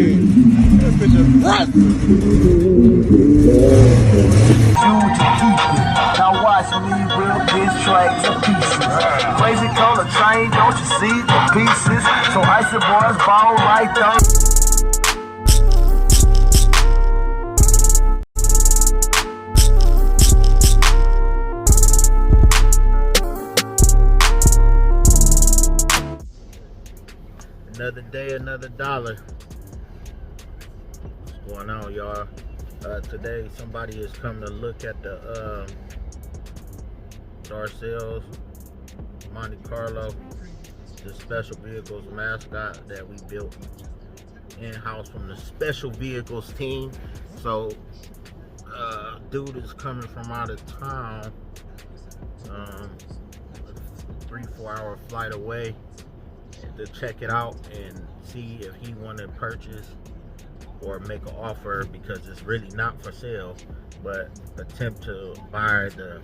That bitch impressive. Now watch me rip this track to pieces. Crazy color train, don't you see the pieces? So icy boys ball right there. Another day, another dollar. What's going on, y'all? Today, somebody is coming to look at the Darcel's Monte Carlo, the special vehicles mascot that we built in-house from the special vehicles team. So, dude is coming from out of town, 3-4 hour flight away, to check it out and see if he want to purchase or make an offer, because it's really not for sale, but attempt to buy the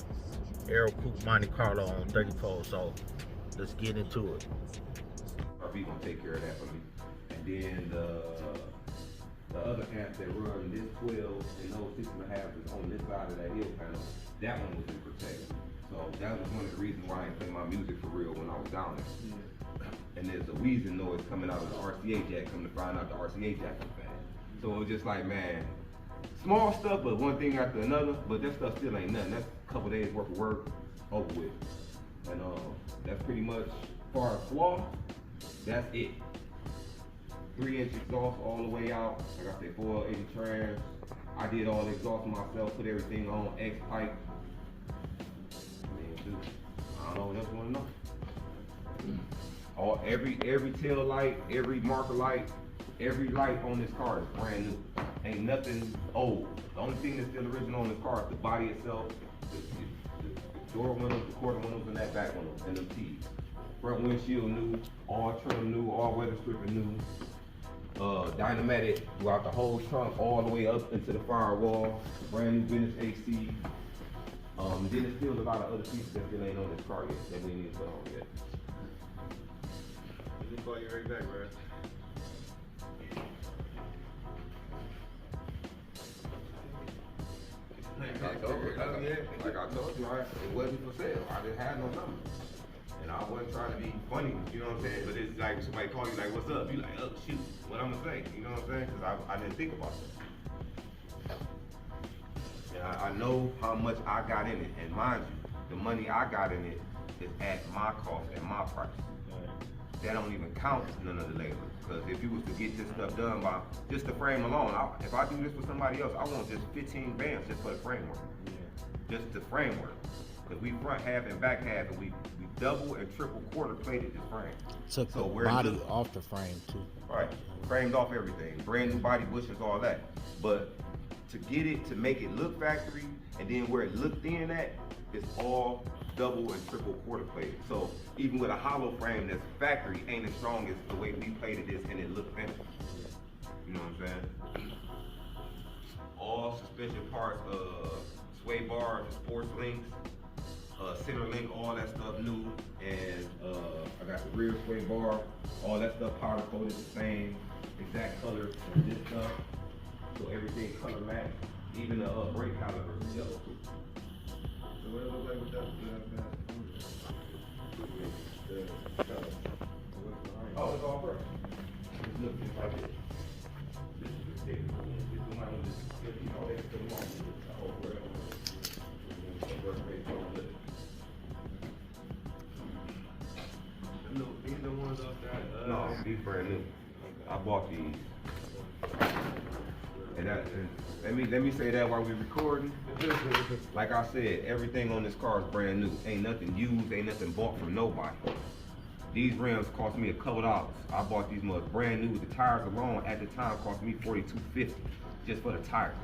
Aero Coupe Monte Carlo on 34. So let's get into it. RV gonna take care of that for me. And then the other amp that run this 12 and those 6.5 is on this side of that hill panel. That one was in protect. So that was one of the reasons why I didn't play my music for real when I was down there. And there's a wheezing noise coming out of the RCA jack. Come to find out the RCA jack was bad. So it was just like, man, small stuff, but one thing after another. But that stuff still ain't nothing. That's a couple days worth of work over with. And that's pretty much, as far as flaw, that's it. 3-inch exhaust all the way out. I got the 480 trans. I did all the exhaust myself, put everything on X pipe. I don't know what else you want to know. Every tail light, every marker light, every light on this car is brand new. Ain't nothing old. The only thing that's still original on this car is the body itself, the door windows, the quarter windows, and that back window, and the T's. Front windshield new, all trim new, all weather stripping new. Dynamatic throughout the whole trunk, all the way up into the firewall. Brand new vintage AC. Then there's still a lot of other pieces that still ain't on this car yet that we need to put on yet. Let me call you right back, bro. Like I told you, it wasn't for sale. I didn't have no number. And I wasn't trying to be funny, you know what I'm saying? But it's like somebody call you like, what's up? You like, oh shoot, what I'm gonna say? You know what I'm saying? Because I didn't think about that. And I know how much I got in it. And mind you, the money I got in it is at my cost, at my price. That don't even count none of the labor. Because if you was to get this stuff done by just the frame alone, if I do this for somebody else, I want just 15 bands just for the framework. Just the framework. Because we front half and back half, and we double and triple quarter plated this frame. Took the body off the frame too. Right, framed off everything. Brand new body bushes, all that. But to get it, to make it look factory, and then where it looked in at, it's all double and triple quarter plated. So even with a hollow frame that's factory, ain't as strong as the way we plated this and it looked finished. You know what I'm saying? All suspension parts, sway bars, sports links, center link, all that stuff new. And I got the rear sway bar, all that stuff powder coated the same exact color as this stuff. So everything color match. Even the brake caliper is yellow too. So what it look like with that? Oh, it's all fresh. It looks just like this. This is the stick. This is the one with this, you know, they put them on. The whole world. No, these the ones off that. No, these brand new. I bought these. And let me say that while we're recording. Like I said, everything on this car is brand new. Ain't nothing used, ain't nothing bought from nobody. These rims cost me a couple dollars. I bought these mugs brand new. The tires alone at the time cost me $42.50 just for the tires.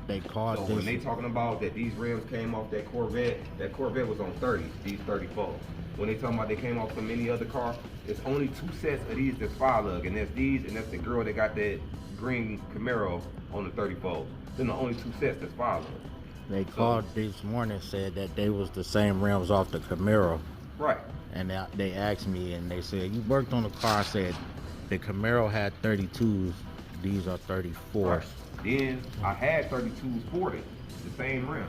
They called so this. When they talking about that these rims came off that Corvette was on 30s, these 34s. When they talking about they came off from any other car, it's only 2 sets of these that's fire lug, and there's these, and that's the girl that got that green Camaro on the 34s. Then the only 2 sets that's fire lug. They called this morning, said that they was the same rims off the Camaro. Right. And they asked me, and they said, you worked on the car. I said, the Camaro had 32s. These are 34s. Then I had 32s for this, the same rim.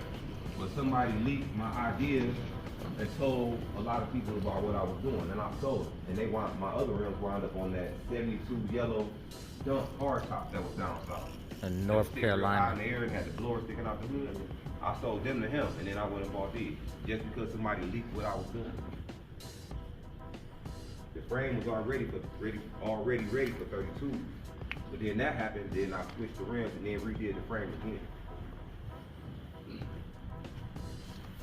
But somebody leaked my ideas and told a lot of people about what I was doing, and I sold it. And they want my other rims wound up on that 72 yellow dump hard top that was down south. In North Carolina. In the air and had the blower sticking out the hood. I sold them to him, and then I went and bought these just because somebody leaked what I was doing. The frame was already ready for 32, but then that happened. Then I switched the rims and then redid the frame again.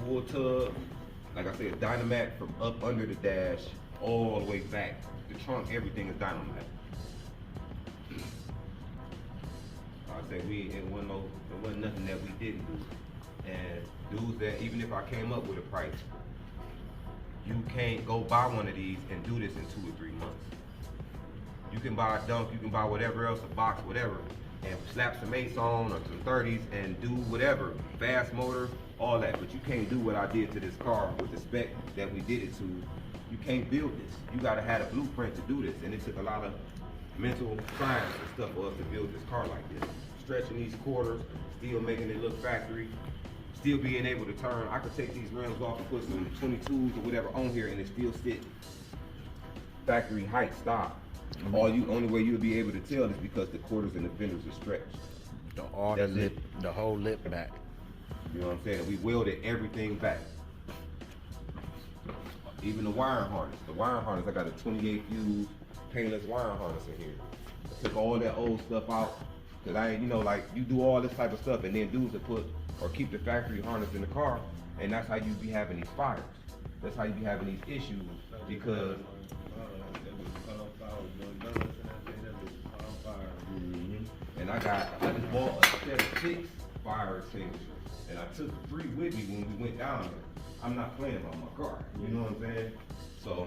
Full tub, like I said, Dynamat from up under the dash all the way back. The trunk, everything is Dynamat. I said it wasn't nothing that we didn't do. And dudes that even if I came up with a price, you can't go buy one of these and do this in 2 or 3 months. You can buy a dunk, you can buy whatever else, a box, whatever, and slap some mates on or some 30s and do whatever, fast motor, all that. But you can't do what I did to this car with the spec that we did it to. You can't build this. You gotta have a blueprint to do this. And it took a lot of mental science and stuff for us to build this car like this. Stretching these quarters, still making it look factory, still being able to turn. I could take these rims off and put some 22s or whatever on here and it still sit factory height stop. Only way you'll be able to tell is because the quarters and the fenders are stretched. The whole lip back. You know what I'm saying? We welded everything back. Even the wiring harness. The wiring harness, I got a 28 fuse paintless wiring harness in here. I took all that old stuff out. Cause I ain't, like you do all this type of stuff and then dudes that put or keep the factory harness in the car, and that's how you be having these fires. That's how you be having these issues because and I just bought a set of 6 fire extinguishers and I took 3 with me when we went down there. I'm not playing about my car, you know what I'm saying? So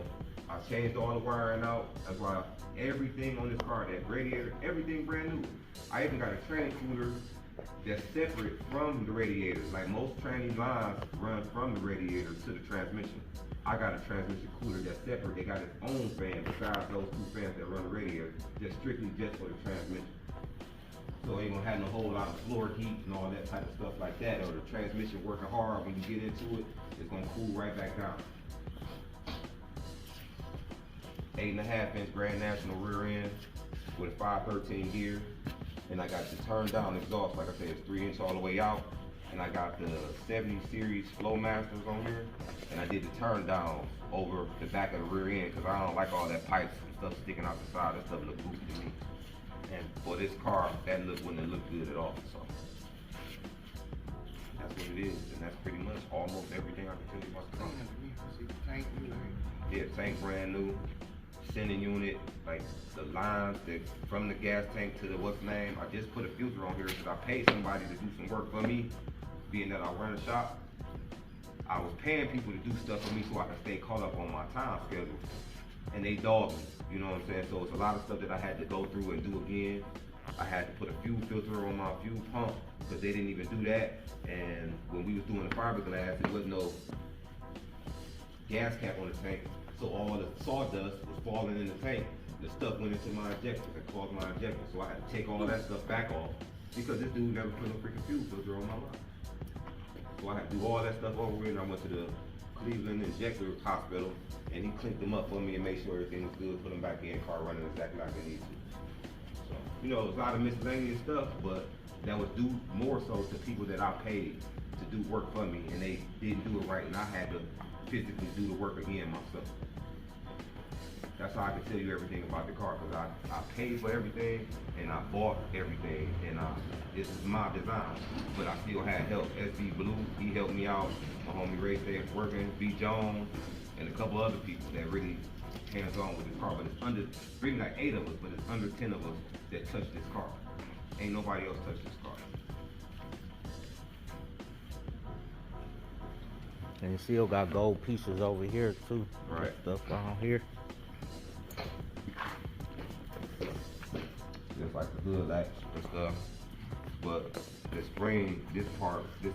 I changed all the wiring out. That's why everything on this car, that radiator, everything brand new. I even got a tranny cooler that's separate from the radiator. Like most tranny lines run from the radiator to the transmission. I got a transmission cooler that's separate. They got its own fan besides those 2 fans that run the radiator, just strictly just for the transmission. So ain't gonna have no whole lot of floor heat and all that type of stuff like that, or the transmission working hard when you get into it, it's gonna cool right back down. 8.5 inch Grand National rear end with a 513 gear. And I got the turn down exhaust, like I said, it's 3 inch all the way out. And I got the 70 series Flow Masters on here. And I did the turn down over the back of the rear end because I don't like all that pipes and stuff sticking out the side. That stuff look goofy to me. And for this car, that look wouldn't look good at all. So that's what it is. And that's pretty much almost everything I can tell you about the car. Yeah, tank brand new. Sending unit, like the lines that from the gas tank to the what's name. I just put a filter on here because I paid somebody to do some work for me, being that I run a shop. I was paying people to do stuff for me so I can stay caught up on my time schedule, and they dogged me, you know what I'm saying? So it's a lot of stuff that I had to go through and do again. I had to put a fuel filter on my fuel pump because they didn't even do that. And when we was doing the fiberglass, there wasn't no gas cap on the tank. So all the sawdust was falling in the tank. The stuff went into my injector and clogged my injector. So I had to take all that stuff back off because this dude never put no freaking fuel filter on my line. So I had to do all that stuff over and I went to the Cleveland Injector Hospital and he cleaned them up for me and made sure everything was good, put them back in, car running exactly like it needs to. So, there's a lot of miscellaneous stuff, but that was due more so to people that I paid to do work for me and they didn't do it right and I had to physically do the work again myself. That's how I can tell you everything about the car because I paid for everything and I bought everything and this is my design. But I still had help. SB Blue, he helped me out. My homie Ray Stay working, B Jones, and a couple other people that really hands-on with this car. But it's really like 8 of us, but it's under 10 of us that touch this car. Ain't nobody else touch this car. And you still got gold pieces over here too. Right. Stuff down here. Just like the hood latch and stuff. But the spring, this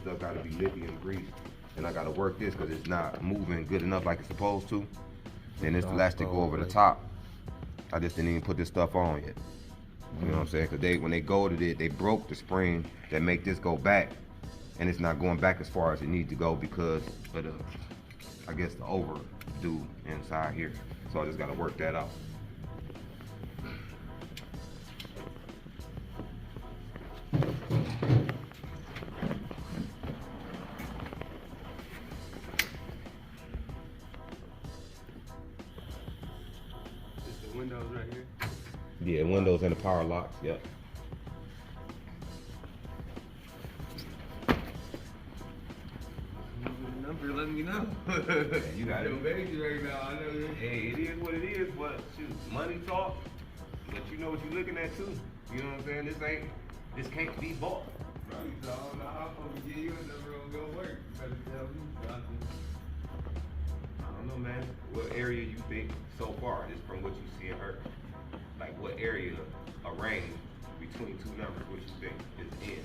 stuff gotta be lithium greased. And I gotta work this because it's not moving good enough like it's supposed to. And this elastic go over the top. I just didn't even put this stuff on yet. You know what I'm saying? Because when they golded it, they broke the spring that make this go back, and it's not going back as far as it needs to go because of the, I guess, the overdue inside here. So I just got to work that out. Just the windows right here. Yeah, windows and the power locks. Yep. Number, let me know. You got it. Yo, baby right now. I know this. Hey, it is what it is, but shoot, money talk. But you know what you're looking at too. You know what I'm saying? This can't be bought. Right, so I don't know how I'm gonna get you a number on go work. You better tell me something. I don't know, man. What area you think so far, just from what you see in her? Like what area, a range between two numbers, what you think is in?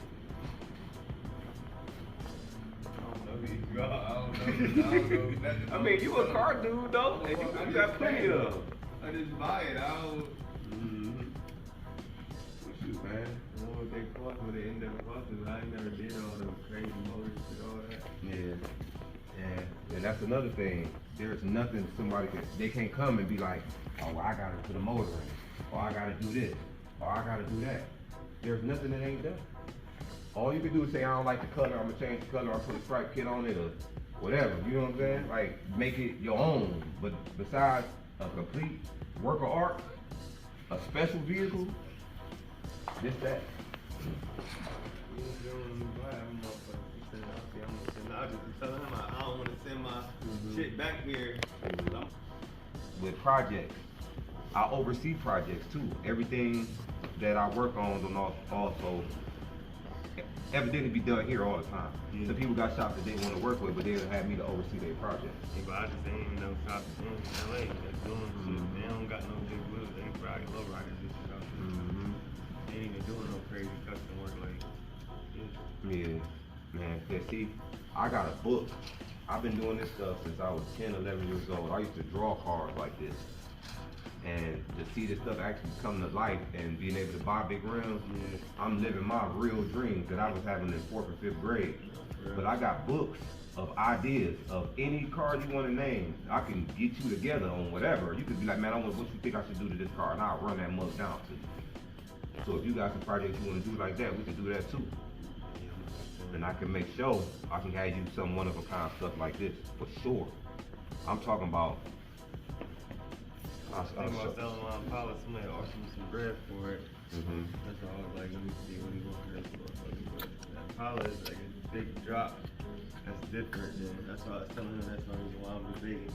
I don't know. I mean, you a car dude though, and you got plenty of them. I just buy it. I don't. What you, man? I don't know what they cost, what they end up costing. I ain't never did all the crazy motors and all that. Yeah. And that's another thing. There's nothing they can't come and be like, oh, well, I gotta put a motor in it, or I gotta do this, or I gotta do that. There's nothing that ain't done. All you can do is say, I don't like the color, I'm gonna change the color, I'll put a stripe kit on it, or whatever, you know what I'm saying? Like, make it your own. But besides a complete work of art, a special vehicle, this, that. I just telling him I don't want to send my shit back here. With projects, I oversee projects too. Everything that I work on will also evidently be done here all the time. Yeah. So people got shops that they want to work with, but they don't have me to oversee their projects. Yeah, but I just ain't even no shops in LA that's doing shit. They don't got no big wheels. They ain't probably low riders and shit out there. They ain't even doing no crazy custom work like this. Yeah, man. Yeah, see, I got a book. I've been doing this stuff since I was 10, 11 years old. I used to draw cars like this. And to see this stuff actually come to life and being able to buy big rims, I'm living my real dreams that I was having in 4th or 5th grade. But I got books of ideas of any car you want to name. I can get you together on whatever. You could be like, man, I want what you think I should do to this car, and I'll run that mug down to you. So if you got some projects you want to do like that, we can do that too. And I can make sure I can have you some one-of-a-kind stuff like this, for sure. I'm talking about... I was thinking about selling my pilot, somebody offered me some bread for it. That's all I was like, let me see what he wants for this motherfucker. But that pilot is like a big drop. That's different. That's why I was telling him that's the reason why I'm debating.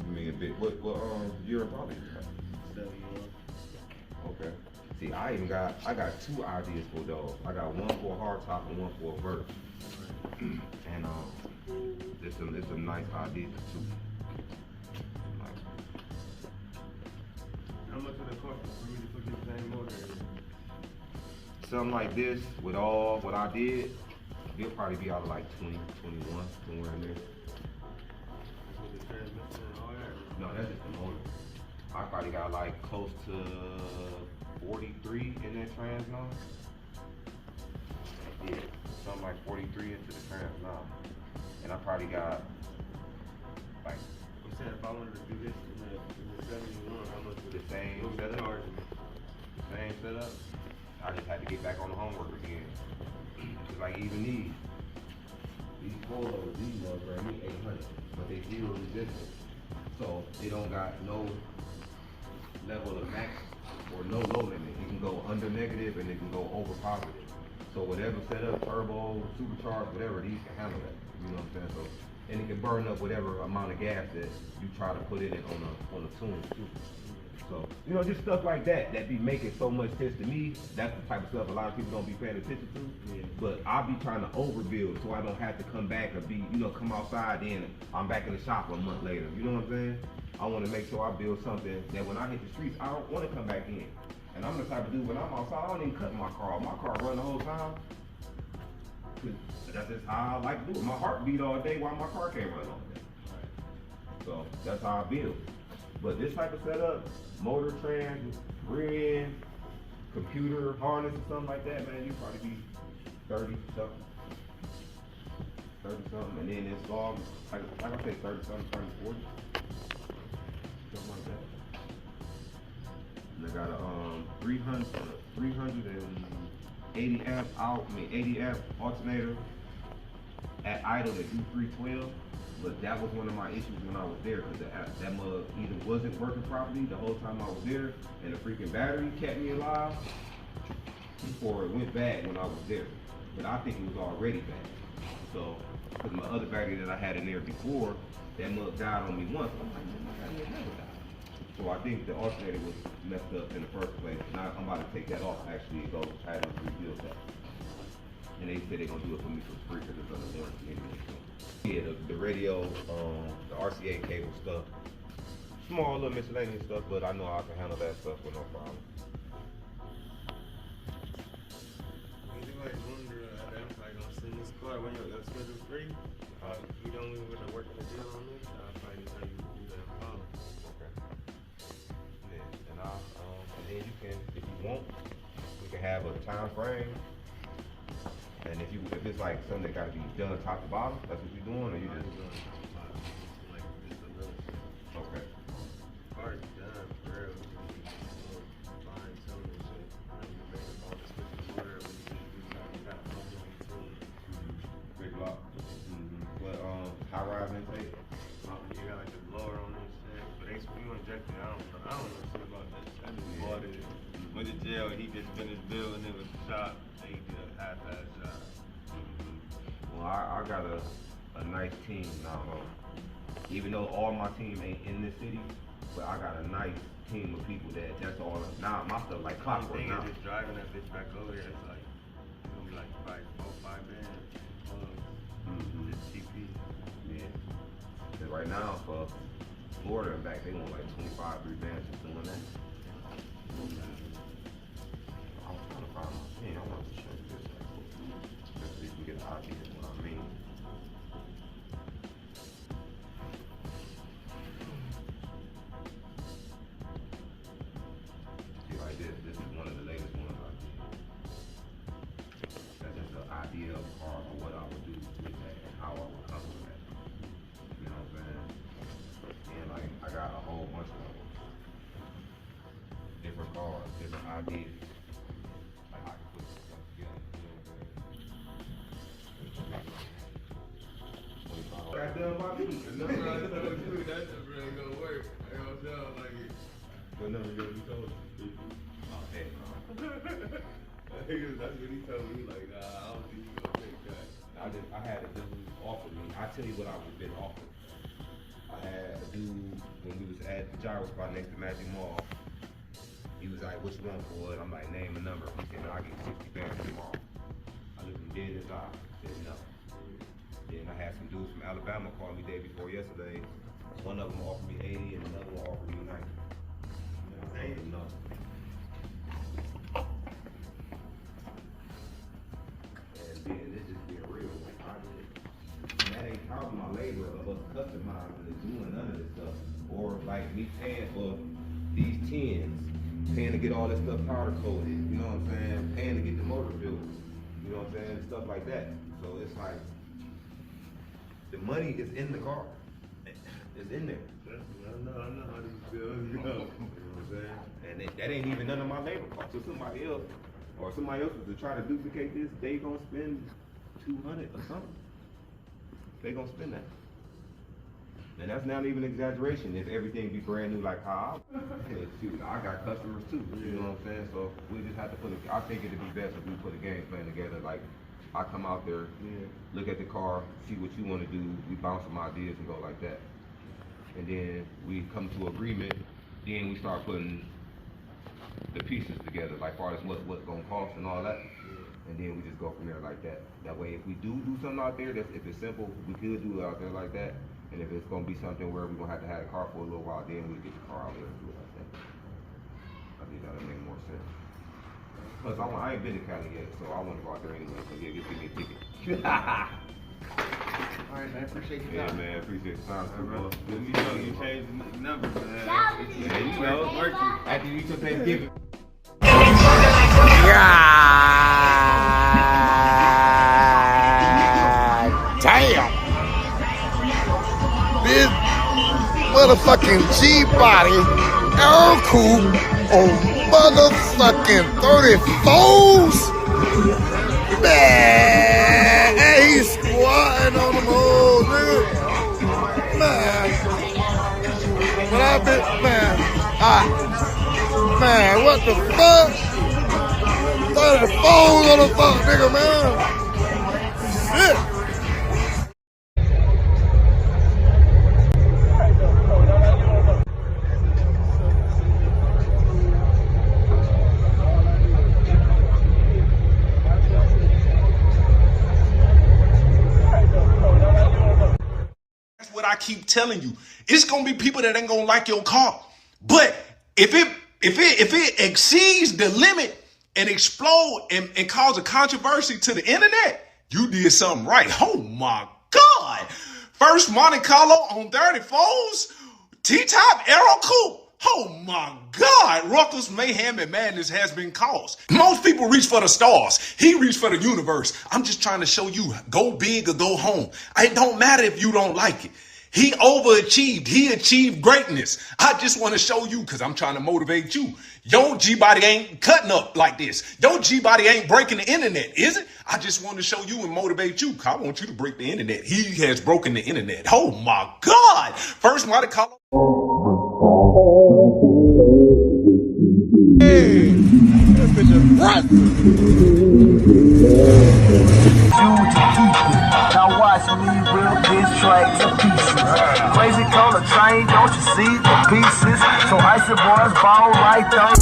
You mean a bit, what year probably? 71. Okay. See, I got two ideas for those. I got one for a hard top and one for a vert. And there's some nice ideas too. Like, how much would it cost for me to put this same motor in? something like this with all what I did, it'll probably be out of like 20, 21, somewhere in there. With the transmission and all that? No, that's just the motor. I probably got like close to 43 in that trans now. Yeah, something like 43 into the trans now. And I probably got like... You said if I wanted to do this in the 71, how much would the same setup? charge me? The same setup. I just had to get back on the homework again. Just like even these coilovers, these ones are 800, but they zero resistance. So they don't got no level of max or no low limit. It can go under negative and it can go over positive. So whatever setup, turbo, supercharged, whatever, these can handle that. You know what I'm saying? So, and it can burn up whatever amount of gas that you try to put in it on a tune too. So, you know, just stuff like that be making so much sense to me. That's the type of stuff a lot of people don't be paying attention to. Yeah. But I'll be trying to overbuild so I don't have to come back or be, come outside then I'm back in the shop a month later. You know what I'm saying? I want to make sure I build something that when I hit the streets, I don't want to come back in. And I'm the type of dude, when I'm outside, I don't even cut my car off. My car run the whole time. That's just how I like to do it. My heart beat all day while my car can't run all day. So that's how I build. But this type of setup, motor trans, rear end, computer harness or something like that, man, you probably be 30 something. 30 something, and then install, like I said, 30 something, 30, 40. Something like that. And I got a 380 amp 80 amp alternator at idle that do 312. But that was one of my issues when I was there, because that mug either wasn't working properly the whole time I was there, and the freaking battery kept me alive before it went bad when I was there. But I think it was already bad. So, because my other battery that I had in there before, that mug died on me once. I'm like, man, my battery never died. So I think the alternator was messed up in the first place. Now I'm about to take that off actually and go try to rebuild that. And they said they're gonna do it for me for free because it's under warranty anyway. So. Yeah, the radio, the RCA cable stuff, small little miscellaneous stuff, but I know I can handle that stuff with no problem. Anybody wonder, I'm probably gonna send this car when your schedule free. You don't even want to work a deal on this. I'll probably tell you to do that follow. Okay. Yeah, and then you can, if you want, we can have a time frame. And if it's like something that gotta be done top to bottom, that's what you're doing, or you just doing like just a little shit. okay. Car's done, for real. Fine, some of this shit. You make up all this special order when you do something, you gotta pump it into it. Big block. But high rise intake. You got like the blower on this shit, but they screw injected. I don't know shit about that shit. I just bought it. Went to jail and he just finished building it with the shop. They did a half-ass job. Well, I got a nice team now. Even though all my team ain't in this city, but I got a nice team of people that's all. Now my stuff like clockwork The thing now. is just driving that bitch back over there, it's like, it's gonna be like probably 4-5 bands. Just TP. Yeah. Cause right now for Florida and back, they want like 25 3 bands just doing that. I was trying to find my thing. I wanted to show you this. Just so you can get an idea of what I mean. See, like this is one of the latest ones I did. That's just an idea of what I would do with that and how I would cover that. You know what I'm saying? And like, I got a whole bunch of them. Different cars, different ideas. Like I can put stuff together. Got done by me. No, I told you, that just really gonna work. I don't know, like it. What number you gonna be told? Oh, heck no. That's what he told me, like, nah, I don't think you gonna take that. I had a dude offer me. I tell you what I was been offered. I had a dude when we was at the gyro spot next to Magic Mall. He was like, what you want for it? I'm like, name a number. He said, no, I'll get 60 bands tomorrow. I looked him dead in his eye. Said no. Then I had some dudes from Alabama call me day before yesterday. One of them offered me 80 and another one offered me 90. I told him no. And then this just being real. That ain't counting my labor of us customizing and doing none of this stuff. Or like me paying for these tins. Paying to get all this stuff powder coated, you know what I'm saying? Paying to get the motor built, you know what I'm saying? Stuff like that. So it's like, the money is in the car. It's in there. I know how these bills go. You know what I'm saying? And that ain't even none of my labor costs. So somebody else, or somebody else was to try to duplicate this, they gonna spend 200 or something. They gonna spend that. And that's not even an exaggeration if everything be brand new like how shoot, I got customers too, you know what I'm saying? So we just have to I think it'd be best if we put a game plan together. Like I come out there, look at the car, see what you want to do, we bounce some ideas and go like that. And then we come to agreement, then we start putting the pieces together, like far as what's gonna cost and all that. And then we just go from there like that. That way if we do something out there, if it's simple, we could do it out there like that. And if it's gonna be something where we're gonna have to have a car for a little while, then we get the car out there and do it like that. I think that'll make more sense. Plus, I ain't been to Cali yet, so I want to go out there anyway. So yeah, just give me a ticket. All right, man. Appreciate your Yeah, time. man. Appreciate the time, too, bro. You know, you changed the number, man. Yeah, You know, it's working. After you took Thanksgiving. motherfucking G-body air coupe on motherfucking 34s. Man, and he's squatting on them hoes, nigga. Man, when I been, man, what the fuck? 34s on the fuck, nigga, man. Shit. What I keep telling you, it's gonna be people that ain't gonna like your car. But if it exceeds the limit and explode and cause a controversy to the internet, you did something right. Oh my God! First Monte Carlo on 34s, T-top Aero Coupe. Oh my God, ruckus, mayhem, and madness has been caused. Most people reach for the stars. He reached for the universe. I'm just trying to show you, go big or go home. It don't matter if you don't like it. He overachieved. He achieved greatness. I just want to show you because I'm trying to motivate you. Your G-body ain't cutting up like this. Your G-body ain't breaking the internet, is it? I just want to show you and motivate you. I want you to break the internet. He has broken the internet. Oh my God. First Monte Carlo. Hey, that bitch is bright. Now watch me rip this track to pieces. Crazy color train, don't you see the pieces? So icy boys ball right there.